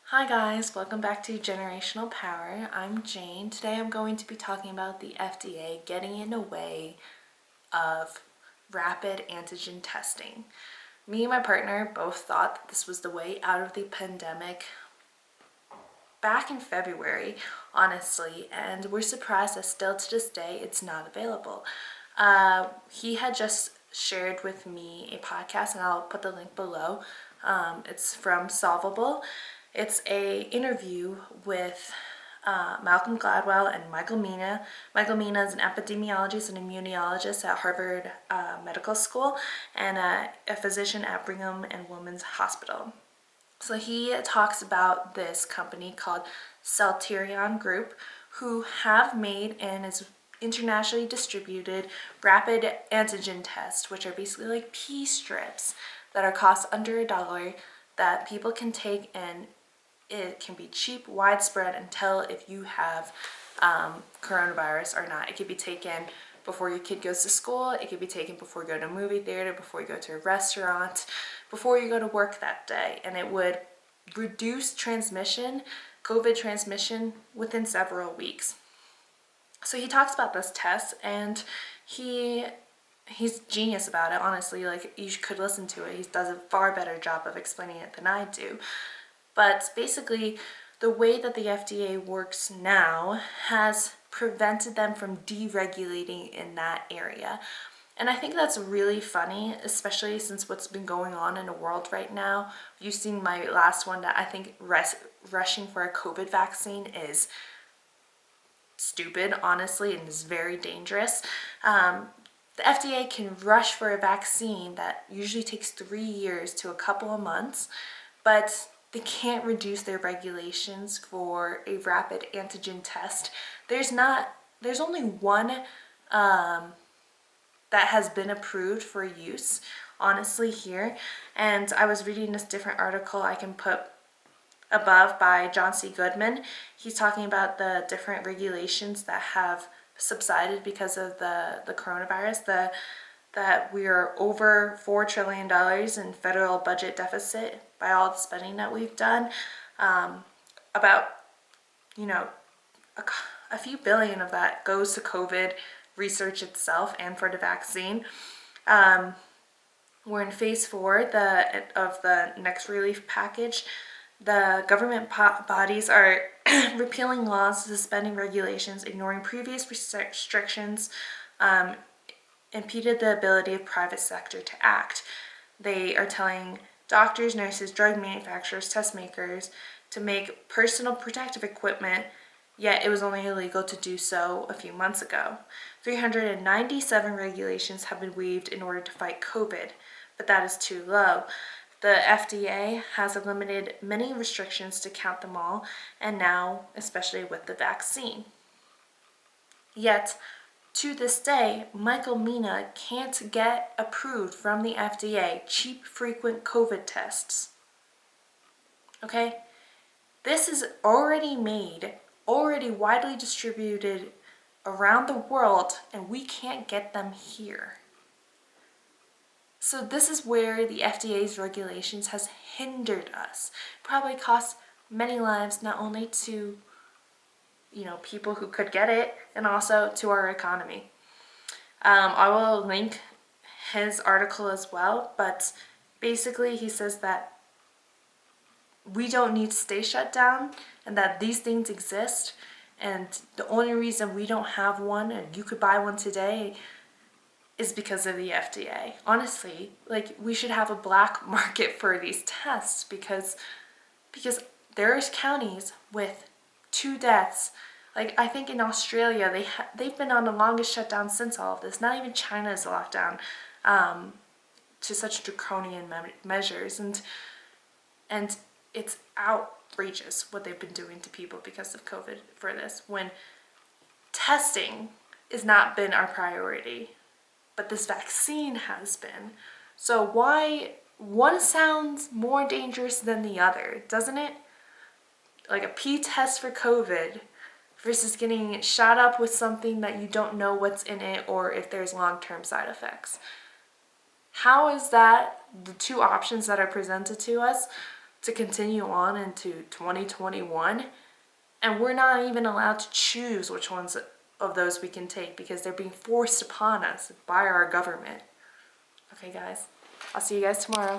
Hi guys, welcome back to Generational Power. I'm Jane. Today I'm going to be talking about the FDA getting in the way of rapid antigen testing. Me and my partner both thought that this was the way out of the pandemic back in February, honestly, and we're surprised that still to this day it's not available. He had just shared with me a podcast, and I'll put the link below. It's from Solvable. It's a interview with Malcolm Gladwell and Michael Mina. Michael Mina is an epidemiologist and immunologist at Harvard Medical School and a physician at Brigham and Women's Hospital. So he talks about this company called Celterion Group, who have made and is internationally distributed rapid antigen tests, which are basically like pee strips that are cost under $1 that people can take, and it can be cheap, widespread, and tell if you have coronavirus or not. It could be taken before your kid goes to school, it could be taken before you go to a movie theater, before you go to a restaurant, before you go to work that day, and it would reduce transmission, COVID transmission, within several weeks. So he talks about this test, and he's genius about it, honestly. Like, you could listen to it. He does a far better job of explaining it than I do. But basically, the way that the FDA works now has prevented them from deregulating in that area. And I think that's really funny, especially since what's been going on in the world right now. You've seen my last one, that I think rushing for a COVID vaccine is stupid, honestly, and is very dangerous. The FDA can rush for a vaccine that usually takes 3 years to a couple of months, but they can't reduce their regulations for a rapid antigen test. There's only one that has been approved for use, honestly, here. And I was reading this different article I can put above by John C. Goodman. He's talking about the different regulations that have subsided because of the coronavirus, that we are over $4 trillion in federal budget deficit by all the spending that we've done. About, a few billion of that goes to COVID research itself and for the vaccine. We're in phase 4 of the next relief package. The government bodies are repealing laws, suspending regulations, ignoring previous restrictions, impeded the ability of private sector to act. They are telling doctors, nurses, drug manufacturers, test makers to make personal protective equipment, yet it was only illegal to do so a few months ago. 397 regulations have been waived in order to fight COVID, but that is too low. The FDA has eliminated many restrictions to count them all, and now, especially with the vaccine. Yet, to this day, Michael Mina can't get approved from the FDA cheap, frequent COVID tests. Okay? This is already made, already widely distributed around the world, and we can't get them here. So this is where the FDA's regulations has hindered us. Probably cost many lives, not only to people who could get it, and also to our economy. I will link his article as well, but basically he says that we don't need to stay shut down, and that these things exist, and the only reason we don't have one, and you could buy one today, is because of the FDA. Honestly, we should have a black market for these tests, because there's counties with 2 deaths. I think in Australia, they've been on the longest shutdown since all of this. Not even China is locked down to such draconian measures, and it's outrageous what they've been doing to people because of COVID for this, when testing has not been our priority, but this vaccine has been. So why one sounds more dangerous than the other, doesn't it? Like a pee test for COVID versus getting shot up with something that you don't know what's in it or if there's long-term side effects. How is that the two options that are presented to us to continue on into 2021, and we're not even allowed to choose which ones of those we can take because they're being forced upon us by our government. Okay guys, I'll see you guys tomorrow.